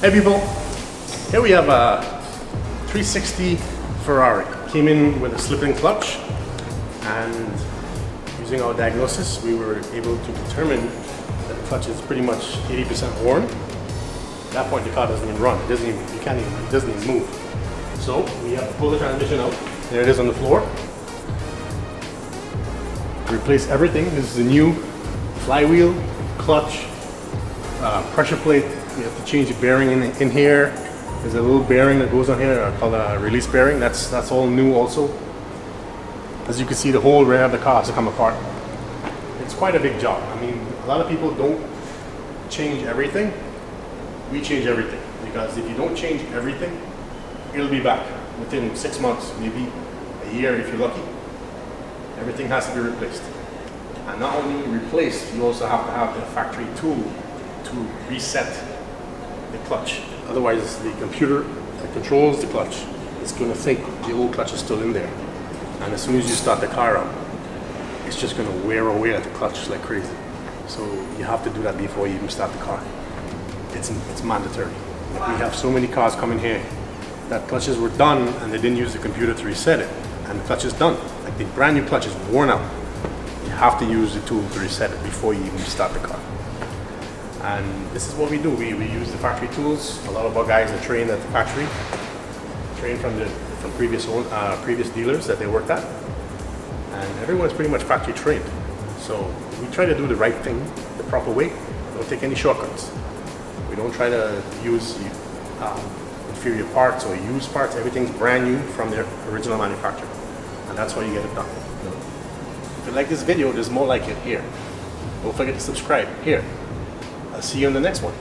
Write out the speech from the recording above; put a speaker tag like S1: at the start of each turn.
S1: Hey people, here we have a 360 Ferrari. Came in with a slip-in clutch, and using our diagnosis we were able to determine that the clutch is pretty much 80% worn. At that point the car doesn't even run, it doesn't even move. So we have to pull the transmission out. There it is on the floor. Replace everything. This is a new flywheel, clutch, pressure plate. We have to change the bearing in here. There's a little bearing that goes on here called a release bearing. That's all new also. As you can see, the whole rear of the car has to come apart. It's quite a big job. I mean, a lot of people don't change everything. We change everything, because if you don't change everything, it'll be back within 6 months, maybe a year if you're lucky. Everything has to be replaced. And not only replaced, you also have to have the factory tool to reset the clutch. Otherwise, the computer that controls the clutch is going to think the old clutch is still in there. And as soon as you start the car up, it's just going to wear away at the clutch like crazy. So you have to do that before you even start the car. It's mandatory. We have so many cars coming here that clutches were done and they didn't use the computer to reset it. And the clutch is done. Like the brand new clutch is worn out. You have to use the tool to reset it before you even start the car. And this is what we do. We use the factory tools. A lot of our guys are trained at the factory, trained from previous dealers that they worked at, and everyone's pretty much factory trained. So we try to do the right thing, the proper way. Don't take any shortcuts. We don't try to use inferior parts or used parts. Everything's brand new from their original manufacturer, and that's how you get it done. If you like this video, there's more like it here. Don't forget to subscribe here. I'll see you in the next one.